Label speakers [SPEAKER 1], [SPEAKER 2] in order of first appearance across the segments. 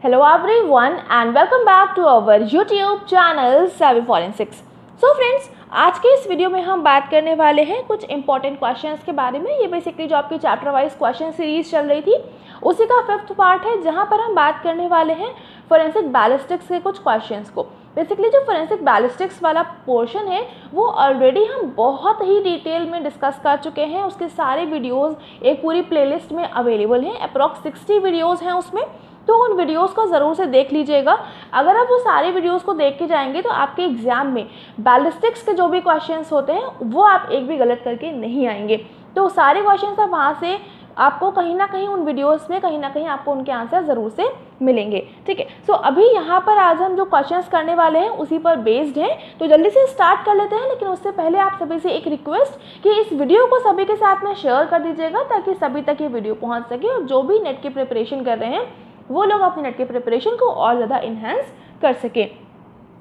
[SPEAKER 1] Hello everyone and welcome back to our YouTube channel Savvy Forensics. So friends, आज के इस video में हम बात करने वाले हैं कुछ इंपॉर्टेंट क्वेश्चंस के बारे में। ये बेसिकली जो आपकी चैप्टर वाइज क्वेश्चन सीरीज चल रही थी उसी का 5th पार्ट है, जहां पर हम बात करने वाले हैं फोरेंसिक बैलिस्टिक्स के कुछ क्वेश्चंस को। बेसिकली जो फोरेंसिक बैलिस्टिक्स वाला पोर्शन है वो ऑलरेडी हम बहुत ही डिटेल में डिस्कस कर चुके हैं। उसके सारे वीडियोस एक पूरी प्लेलिस्ट में अवेलेबल हैं, अप्रॉक्स 60 वीडियोस हैं उसमें, तो उन वीडियोस को ज़रूर से देख लीजिएगा। अगर आप वो सारे वीडियोस को देख के जाएंगे तो आपके एग्जाम में बैलिस्टिक्स के जो भी क्वेश्चंस होते हैं वो आप एक भी गलत करके नहीं आएंगे। तो सारे क्वेश्चंस आप वहाँ से आपको कहीं ना कहीं उन वीडियोस में कहीं ना कहीं आपको उनके आंसर ज़रूर से मिलेंगे। ठीक है, सो अभी यहाँ पर आज हम जो क्वेश्चंस करने वाले हैं उसी पर बेस्ड हैं, तो जल्दी से स्टार्ट कर लेते हैं। लेकिन उससे पहले आप सभी से एक रिक्वेस्ट कि इस वीडियो को सभी के साथ में शेयर कर दीजिएगा ताकि सभी तक ये वीडियो पहुँच सके और जो भी नेट की प्रिपरेशन कर रहे हैं वो लोग अपने नेट की प्रिपरेशन को और ज़्यादा इन्हांस कर सकें।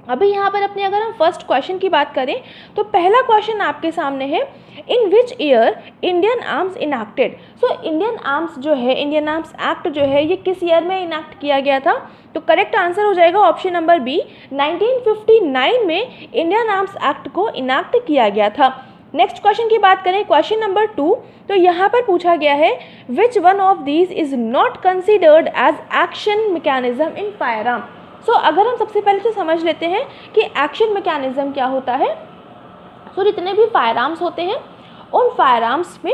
[SPEAKER 1] अभी यहाँ पर अपने अगर हम फर्स्ट क्वेश्चन की बात करें तो पहला क्वेश्चन आपके सामने है, in which year Indian arms enacted. So Indian arms जो है, इंडियन आर्म्स एक्ट जो है, ये किस ईयर में इनैक्ट किया गया था? तो करेक्ट आंसर हो जाएगा ऑप्शन नंबर बी, 1959 में इंडियन आर्म्स एक्ट को इनैक्ट किया गया था। नेक्स्ट क्वेश्चन की बात करें, क्वेश्चन नंबर 2, तो यहाँ पर पूछा गया है, which one of these is not considered as action mechanism in fire arm. So अगर हम सबसे पहले तो समझ लेते हैं कि एक्शन मैकेनिज्म क्या होता है। सो जितने भी फायर आर्म्स होते हैं उन फायर आर्म्स में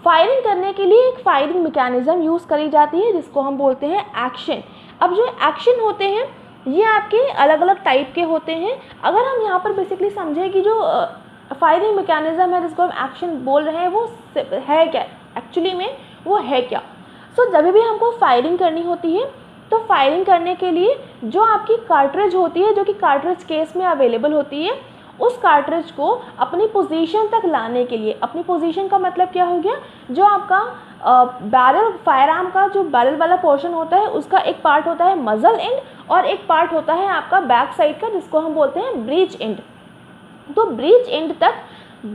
[SPEAKER 1] फायरिंग करने के लिए एक फायरिंग मैकेनिज्म यूज़ करी जाती है जिसको हम बोलते हैं एक्शन। अब जो एक्शन होते हैं ये आपके अलग अलग टाइप के होते हैं। अगर हम यहाँ पर बेसिकली समझें कि जो फायरिंग मैकेनिज्म है जिसको हम एक्शन बोल रहे हैं वो है क्या, एक्चुअली में वो है क्या। सो जब भी हमको फायरिंग करनी होती है तो फायरिंग करने के लिए जो आपकी कार्ट्रिज होती है, जो कि कार्ट्रिज केस में अवेलेबल होती है, उस कार्ट्रिज को अपनी पोजीशन तक लाने के लिए, अपनी पोजीशन का मतलब क्या हो गया, जो आपका बैरल फायर आर्म का जो बैरल वाला पोर्शन होता है उसका एक पार्ट होता है मजल एंड और एक पार्ट होता है आपका बैक साइड का जिसको हम बोलते हैं ब्रीच एंड। तो ब्रीच एंड तक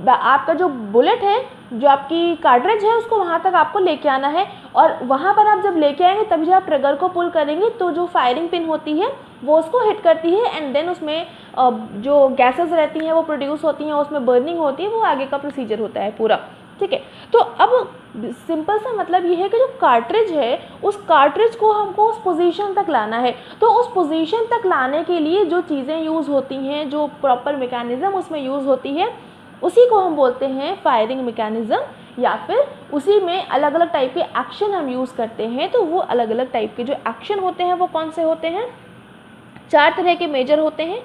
[SPEAKER 1] आपका जो बुलेट है, जो आपकी कार्ट्रिज है, उसको वहाँ तक आपको लेके आना है और वहाँ पर आप जब लेके आएंगे तभी जब आप ट्रिगर को पुल करेंगे तो जो फायरिंग पिन होती है वो उसको हिट करती है एंड देन उसमें जो गैसेस रहती हैं वो प्रोड्यूस होती हैं, उसमें बर्निंग होती है, वो आगे का प्रोसीजर होता है पूरा। ठीक है, तो अब सिंपल सा मतलब ये है कि जो कार्ट्रिज है उस कार्ट्रिज को हमको उस पोजीशन तक लाना है। तो उस पोजीशन तक लाने के लिए जो चीज़ें यूज़ होती हैं, जो प्रॉपर मैकेनिज्म उसमें यूज़ होती है, उसी को हम बोलते हैं फायरिंग मैकेनिज्म, या फिर उसी में अलग अलग टाइप के एक्शन हम यूज़ करते हैं। तो वो अलग अलग टाइप के जो एक्शन होते हैं वो कौन से होते हैं? 4 तरह के मेजर होते हैं।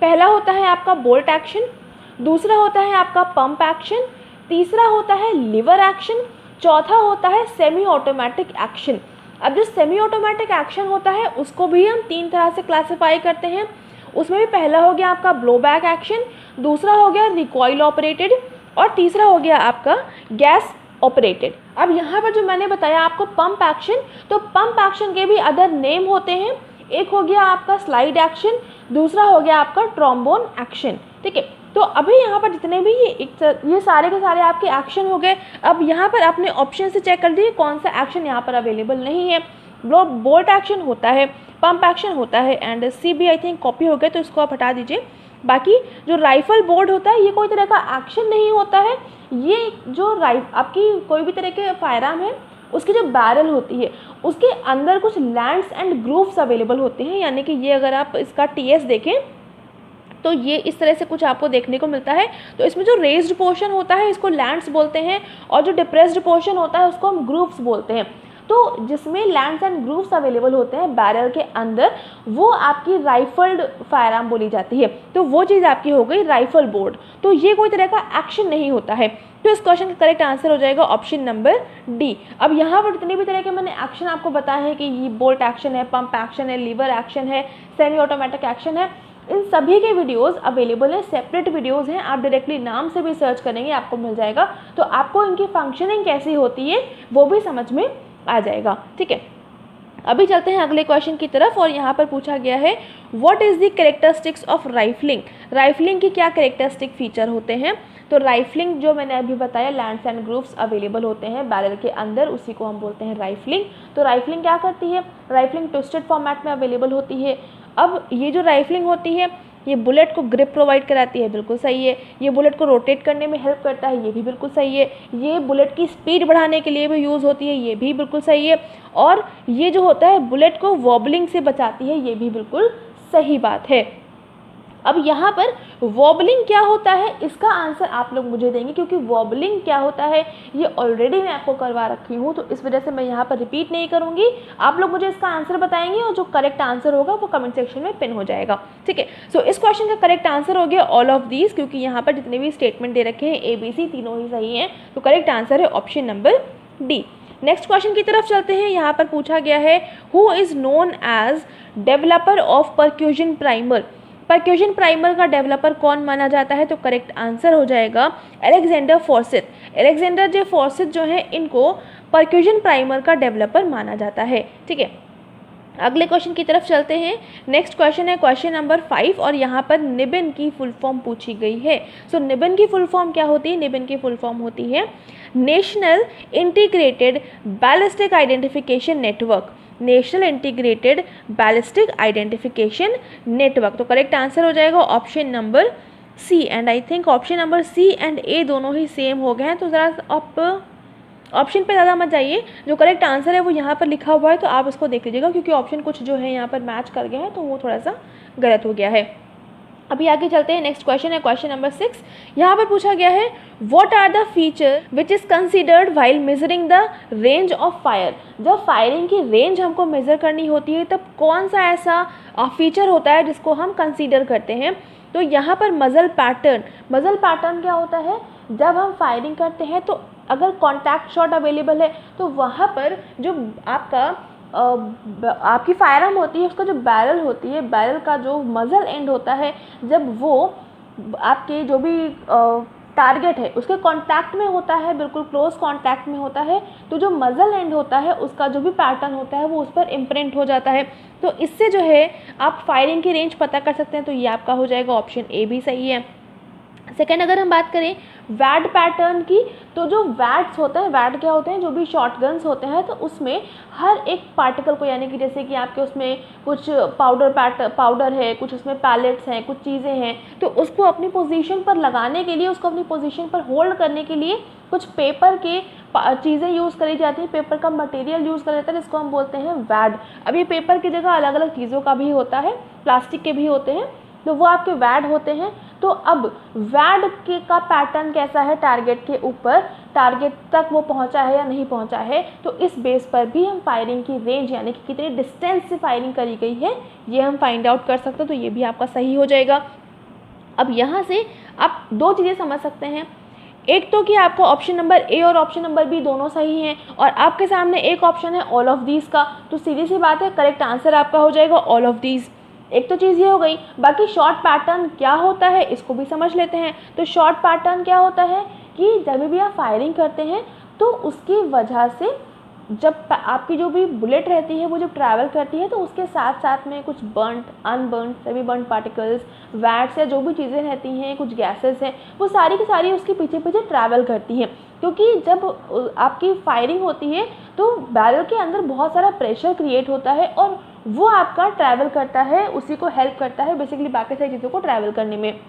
[SPEAKER 1] पहला होता है आपका बोल्ट एक्शन, दूसरा होता है आपका पंप एक्शन, तीसरा होता है लिवर एक्शन, चौथा होता है सेमी ऑटोमेटिक एक्शन। अब जो सेमी ऑटोमेटिक एक्शन होता है उसको भी हम 3 तरह से क्लासीफाई करते हैं। उसमें भी पहला हो गया आपका ब्लो बैक एक्शन, दूसरा हो गया रिकॉइल ऑपरेटेड और तीसरा हो गया आपका गैस ऑपरेटेड। अब यहाँ पर जो मैंने बताया आपको पंप एक्शन, तो पंप एक्शन के भी अदर नेम होते हैं। एक हो गया आपका स्लाइड एक्शन, दूसरा हो गया आपका ट्रॉम्बोन एक्शन। ठीक है, तो अभी यहाँ पर जितने भी ये सारे के सारे आपके एक्शन हो गए। अब यहाँ पर अपने ऑप्शन से चेक कर लीजिए कौन सा एक्शन यहाँ पर अवेलेबल नहीं है। बोल्ट एक्शन होता है, पंप एक्शन होता है एंड सी भी आई थिंक कॉपी हो गए तो इसको आप हटा दीजिए। बाकी जो राइफल बोर्ड होता है ये कोई तरह का एक्शन नहीं होता है। ये जो आपकी कोई भी तरह के फायर आर्म है उसकी जो बैरल होती है उसके अंदर कुछ लैंड्स एंड ग्रूव्स अवेलेबल होते हैं, यानी कि ये अगर आप इसका टीएस देखें तो ये इस तरह से कुछ आपको देखने को मिलता है। तो इसमें जो रेज्ड पोर्शन होता है इसको लैंड्स बोलते हैं और जो डिप्रेस्ड पोर्शन होता है उसको हम ग्रूव्स बोलते हैं। तो जिसमें लैंड्स एंड ग्रूव्स अवेलेबल होते हैं बैरल के अंदर, वो आपकी राइफल्ड फायर आर्म बोली जाती है। तो वो चीज़ आपकी हो गई राइफल बोर्ड। तो ये कोई तरह का एक्शन नहीं होता है। तो इस क्वेश्चन का करेक्ट आंसर हो जाएगा ऑप्शन नंबर डी। अब यहाँ पर जितने भी तरह के मैंने एक्शन आपको बताए हैं कि ये बोल्ट एक्शन है, पंप एक्शन है, लीवर एक्शन है, सेमी ऑटोमेटिक एक्शन है, इन सभी के वीडियोस अवेलेबल है, सेपरेट वीडियोस हैं। आप डायरेक्टली नाम से भी सर्च करेंगे आपको मिल जाएगा, तो आपको इनकी फंक्शनिंग कैसी होती है वो भी समझ में आ जाएगा। ठीक है, अभी चलते हैं अगले क्वेश्चन की तरफ और यहाँ पर पूछा गया है what is the characteristics of rifling. Rifling की क्या कैरेक्टरिस्टिक फीचर होते हैं। तो राइफलिंग जो मैंने अभी बताया, लैंड्स एंड ग्रूव्स अवेलेबल होते हैं बैरल के अंदर, उसी को हम बोलते हैं राइफलिंग। तो राइफलिंग क्या करती है, राइफलिंग ट्विस्टेड फॉर्मेट में अवेलेबल होती है। अब ये जो राइफलिंग होती है ये बुलेट को ग्रिप प्रोवाइड कराती है, बिल्कुल सही है। ये बुलेट को रोटेट करने में हेल्प करता है, ये भी बिल्कुल सही है। ये बुलेट की स्पीड बढ़ाने के लिए भी यूज़ होती है, ये भी बिल्कुल सही है। और ये जो होता है बुलेट को वॉबलिंग से बचाती है, ये भी बिल्कुल सही बात है। अब यहाँ पर वॉबलिंग क्या होता है, इसका आंसर आप लोग मुझे देंगे, क्योंकि वॉबलिंग क्या होता है ये ऑलरेडी मैं आपको करवा रखी हूँ, तो इस वजह से मैं यहाँ पर रिपीट नहीं करूँगी। आप लोग मुझे इसका आंसर बताएंगे और जो करेक्ट आंसर होगा वो कमेंट सेक्शन में पिन हो जाएगा, ठीक है। सो इस क्वेश्चन का करेक्ट आंसर हो गया ऑल ऑफ दीज, क्योंकि यहाँ पर जितने भी स्टेटमेंट दे रखे हैं ABC तीनों ही सही हैं। तो करेक्ट आंसर है option number D. Next question की तरफ चलते हैं। यहाँ पर पूछा गया है who is known as developer of percussion primer. Percussion primer का डेवलपर कौन माना जाता है। तो करेक्ट आंसर हो जाएगा अलेक्जेंडर फॉर्सिथ। अलेक्जेंडर जे फॉर्सिथ जो है इनको परक्यूजन प्राइमर का डेवलपर माना जाता है, ठीक है। अगले क्वेश्चन की तरफ चलते हैं। नेक्स्ट क्वेश्चन है क्वेश्चन नंबर 5 और यहाँ पर निबिन की फुल फॉर्म पूछी गई है। सो निबिन की फुल फॉर्म क्या होती है, निबिन की फुल फॉर्म होती है national integrated ballistic identification network. National integrated ballistic identification network. तो करेक्ट आंसर हो जाएगा option number C. And I think option number C and A दोनों ही सेम हो गए हैं, तो ज़रा आप ऑप्शन पे ज़्यादा मत जाइए। जो करेक्ट आंसर है वो यहाँ पर लिखा हुआ है, तो आप इसको देख लीजिएगा, क्योंकि ऑप्शन कुछ जो है यहाँ पर मैच कर गए हैं, तो वो थोड़ा सा गलत हो गया है। अभी आगे चलते हैं। नेक्स्ट क्वेश्चन है क्वेश्चन नंबर 6। यहाँ पर पूछा गया है what are the feature which is considered while measuring the range of fire. जब फायरिंग की रेंज हमको मेज़र करनी होती है तब कौन सा ऐसा फीचर होता है जिसको हम कंसीडर करते हैं। तो यहाँ पर मजल पैटर्न। मजल पैटर्न क्या होता है, जब हम फायरिंग करते हैं तो अगर कॉन्टैक्ट शॉट अवेलेबल है तो वहाँ पर जो आपकी फायर आर्म होती है उसका जो बैरल होती है, बैरल का जो मजल एंड होता है, जब वो आपके जो भी टारगेट है उसके कांटेक्ट में होता है, बिल्कुल क्लोज कांटेक्ट में होता है, तो जो मजल एंड होता है उसका जो भी पैटर्न होता है वो उस पर इम्प्रिंट हो जाता है। तो इससे जो है आप फायरिंग की रेंज पता कर सकते हैं। तो ये आपका हो जाएगा ऑप्शन ए भी सही है। सेकेंड अगर हम बात करें वैड पैटर्न की, तो जो वैड्स होते हैं, वैड क्या होते हैं, जो भी शॉट गन्स होते हैं, तो उसमें हर एक पार्टिकल को, यानी कि जैसे कि आपके उसमें कुछ पाउडर है, कुछ उसमें पैलेट्स हैं, कुछ चीज़ें हैं, तो उसको अपनी पोजीशन पर लगाने के लिए, उसको अपनी पोजीशन पर होल्ड करने के लिए कुछ पेपर के चीज़ें यूज़ करी जाती हैं, पेपर का मटेरियल यूज़ करा जाता है, जिसको हम बोलते हैं वैड। अब ये पेपर की जगह अलग अलग चीज़ों का भी होता है, प्लास्टिक के भी होते हैं, तो वो आपके वैड होते हैं। तो अब वैड के का पैटर्न कैसा है, टारगेट के ऊपर, टारगेट तक वो पहुंचा है या नहीं पहुंचा है, तो इस बेस पर भी हम फायरिंग की रेंज यानी कि कितनी डिस्टेंस से फायरिंग करी गई है ये हम फाइंड आउट कर सकते हैं। तो ये भी आपका सही हो जाएगा। अब यहाँ से आप दो चीज़ें समझ सकते हैं, एक तो कि आपका ऑप्शन नंबर ए और ऑप्शन नंबर बी दोनों सही हैं, और आपके सामने एक ऑप्शन है ऑल ऑफ दीज का, तो सीधी सी बात है करेक्ट आंसर आपका हो जाएगा ऑल ऑफ दीज। एक तो चीज़ ये हो गई। बाकी शॉर्ट पैटर्न क्या होता है इसको भी समझ लेते हैं। तो शॉर्ट पैटर्न क्या होता है कि जब भी आप फायरिंग करते हैं तो उसकी वजह से जब आपकी जो भी बुलेट रहती है वो जब ट्रैवल करती है तो उसके साथ साथ में कुछ बर्नड, अनबर्नड, सभी बर्नड पार्टिकल्स, वैट्स या जो भी चीज़ें रहती हैं, कुछ गैसेस हैं, वो सारी की सारी उसके पीछे पीछे ट्रैवल करती हैं। क्योंकि जब आपकी फायरिंग होती है तो बैरल के अंदर बहुत सारा प्रेशर क्रिएट होता है और वो आपका ट्रैवल करता है, उसी को हेल्प करता है बेसिकली बाकी सारी चीज़ों को ट्रैवल करने में।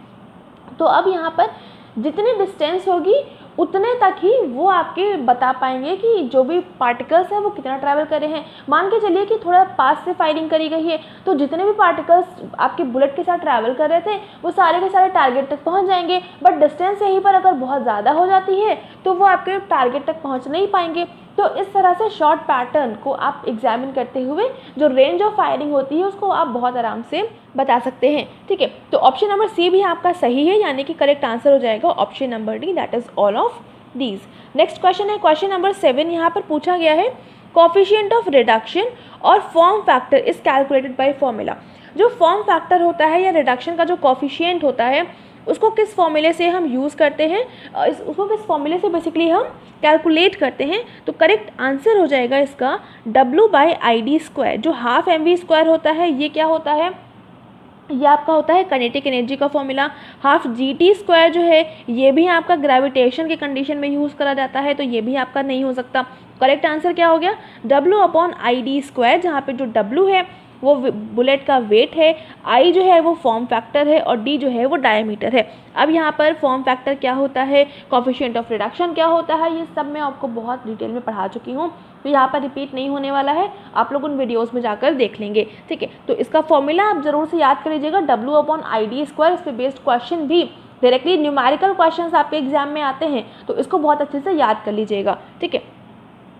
[SPEAKER 1] तो अब यहाँ पर जितनी डिस्टेंस होगी उतने तक ही वो आपके बता पाएंगे कि जो भी पार्टिकल्स हैं वो कितना ट्रैवल करे हैं। मान के चलिए कि थोड़ा पास से फायरिंग करी गई है तो जितने भी पार्टिकल्स आपके बुलेट के साथ ट्रैवल कर रहे थे वो सारे के सारे टारगेट तक पहुंच जाएंगे, बट डिस्टेंस यहीं पर अगर बहुत ज़्यादा हो जाती है तो वो आपके टारगेट तक पहुँच नहीं पाएंगे। तो इस तरह से शॉर्ट पैटर्न को आप एग्जामिन करते हुए जो रेंज ऑफ फायरिंग होती है उसको आप बहुत आराम से बता सकते हैं, ठीक है। तो ऑप्शन नंबर सी भी आपका सही है, यानी कि करेक्ट आंसर हो जाएगा option number D, that is all of these. Next question है क्वेश्चन नंबर 7। यहाँ पर पूछा गया है कोफिशिएंट ऑफ रिडक्शन और form factor is calculated by formula. जो फॉर्म फैक्टर होता है या रिडक्शन का जो कोफिशिएंट होता है उसको किस फॉर्मूले से हम यूज़ करते हैं, उसको किस फॉर्मूले से बेसिकली हम कैलकुलेट करते हैं। तो करेक्ट आंसर हो जाएगा इसका W/ID², जो हाफ mv² होता है, ये क्या होता है, ये आपका होता है काइनेटिक एनर्जी का फॉर्मूला। हाफ GT² जो है ये भी आपका ग्रेविटेशन के कंडीशन में यूज़ करा जाता है, तो ये भी आपका नहीं हो सकता। करेक्ट आंसर क्या हो गया, W/ID², जहाँ पे जो W है वो बुलेट का वेट है, I जो है वो फॉर्म फैक्टर है और D जो है वो डायमीटर है। अब यहाँ पर फॉर्म फैक्टर क्या होता है, कोफिशिएंट ऑफ रिडक्शन क्या होता है, ये सब मैं आपको बहुत डिटेल में पढ़ा चुकी हूँ, तो यहाँ पर रिपीट नहीं होने वाला है, आप लोग उन वीडियोस में जाकर देख लेंगे। ठीक है, तो इसका फॉर्मूला आप जरूर से याद कर लीजिएगा, W/ID²। इस पर बेस्ड क्वेश्चन भी डायरेक्टली न्यूमेरिकल क्वेश्चंस आपके एग्जाम में आते हैं, तो इसको बहुत अच्छे से याद कर लीजिएगा। ठीक है,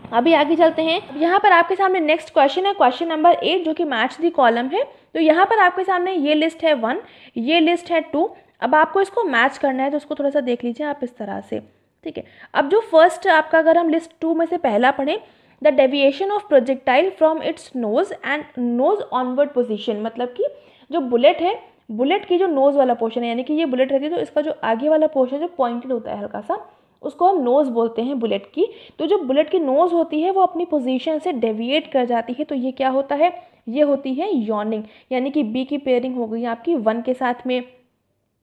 [SPEAKER 1] अभी आगे चलते हैं। यहाँ पर आपके सामने नेक्स्ट क्वेश्चन है, क्वेश्चन नंबर 8, जो कि मैच दी कॉलम है। तो यहाँ पर आपके सामने ये लिस्ट है 1, ये लिस्ट है 2। अब आपको इसको मैच करना है, तो उसको थोड़ा सा देख लीजिए आप इस तरह से। ठीक है, अब जो फर्स्ट आपका, अगर हम लिस्ट 2 में से पहला पढ़ें, the deviation of projectile from its nose and nose onward position, मतलब कि जो बुलेट है, बुलेट की जो नोज वाला पोर्शन है, यानी कि ये बुलेट रहती है तो इसका जो आगे वाला पोर्शन जो पॉइंटेड होता है हल्का सा, उसको हम नोज़ बोलते हैं बुलेट की। तो जो बुलेट की नोज़ होती है वो अपनी पोजीशन से डेविएट कर जाती है, तो ये क्या होता है, ये होती है यॉर्निंग, यानी कि बी की पेयरिंग हो गई आपकी 1 के साथ में।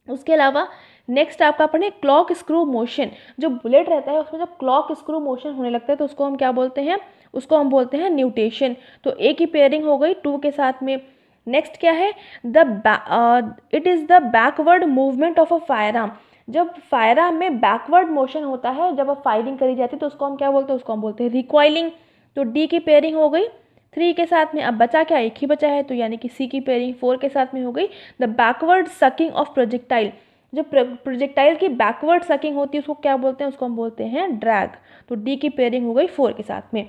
[SPEAKER 1] उसके अलावा नेक्स्ट आपका पढ़े क्लॉक स्क्रू मोशन, जो बुलेट रहता है उसमें जब क्लॉक स्क्रू मोशन होने लगता है तो उसको हम क्या बोलते हैं, उसको हम बोलते हैं न्यूटेशन। तो ए की पेयरिंग हो गई 2 के साथ में। नेक्स्ट क्या है, it is the backward movement of a fire arm, जब फायर आर्म में बैकवर्ड मोशन होता है, जब अब फायरिंग करी जाती है तो उसको हम क्या बोलते हैं, उसको हम बोलते हैं रिकॉइलिंग। तो डी की पेयरिंग हो गई 3 के साथ में। अब बचा क्या, एक ही बचा है, तो यानी कि सी की पेयरिंग 4 के साथ में हो गई, the backward sucking of projectile, जो प्रोजेक्टाइल की बैकवर्ड सकिंग होती है उसको क्या बोलते हैं, उसको हम बोलते हैं ड्रैग। तो डी की पेयरिंग हो गई 4 के साथ में।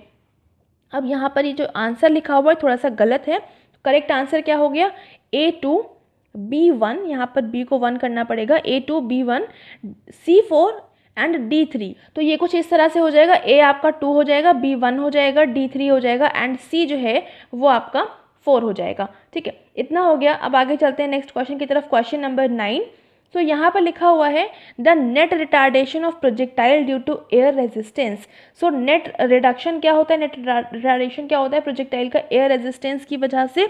[SPEAKER 1] अब यहाँ पर ये जो आंसर लिखा हुआ है थोड़ा सा गलत है, करेक्ट आंसर क्या हो गया, A2 B1, यहाँ पर B को 1 करना पड़ेगा, A2 B1 C4 and D3। तो ये कुछ इस तरह से हो जाएगा, A आपका 2 हो जाएगा, B 1 हो जाएगा, D3 हो जाएगा एंड C जो है वो आपका 4 हो जाएगा। ठीक है, इतना हो गया। अब आगे चलते हैं नेक्स्ट क्वेश्चन की तरफ, क्वेश्चन नंबर 9। तो यहाँ पर लिखा हुआ है the net retardation of projectile due to air resistance. So net reduction क्या होता है, नेट रिटार्डेशन क्या होता है प्रोजेक्टाइल का एयर रेजिस्टेंस की वजह से,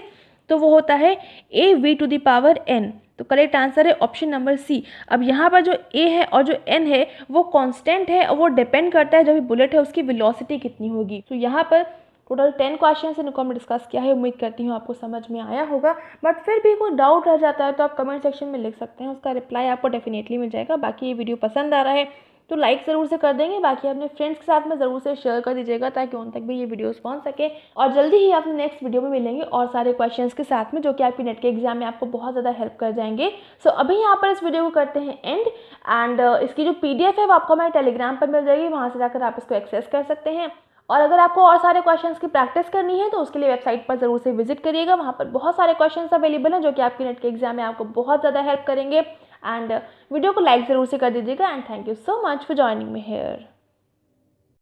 [SPEAKER 1] तो वो होता है AV⁴N। तो करेक्ट आंसर है ऑप्शन नंबर सी। अब यहाँ पर जो A है और जो N है वो कांस्टेंट है और वो डिपेंड करता है जो भी बुलेट है उसकी वेलोसिटी कितनी होगी। तो यहाँ पर टोटल 10 क्वेश्चन है, इनको हमने डिस्कस किया है, उम्मीद करती हूँ आपको समझ में आया होगा। बट फिर भी कोई डाउट रह जाता है तो आप कमेंट सेक्शन में लिख सकते हैं, उसका रिप्लाई आपको डेफिनेटली मिल जाएगा। बाकी ये वीडियो पसंद आ रहा है तो लाइक ज़रूर से कर देंगे, बाकी अपने फ्रेंड्स के साथ में ज़रूर से शेयर कर दीजिएगा ताकि उन तक भी ये वीडियोस पहुंच सके। और जल्दी ही आपने नेक्स्ट वीडियो में मिलेंगे और सारे क्वेश्चंस के साथ में, जो कि आपके नेट के एग्जाम में आपको बहुत ज़्यादा हेल्प कर जाएंगे। सो अभी यहाँ पर इस वीडियो को करते हैं एंड इसकी जो PDF है वो आपको हमारे टेलीग्राम पर मिल जाएगी, वहाँ से जाकर आप इसको एक्सेस कर सकते हैं। और अगर आपको और सारे क्वेश्चंस की प्रैक्टिस करनी है तो उसके लिए वेबसाइट पर ज़रूर से विजिट करिएगा, वहाँ पर बहुत सारे क्वेश्चंस अवेलेबल हैं जो कि आपके नेट के एग्जाम में आपको बहुत ज़्यादा हेल्प करेंगे। एंड वीडियो को लाइक ज़रूर से कर दीजिएगा and thank you so much for joining me here.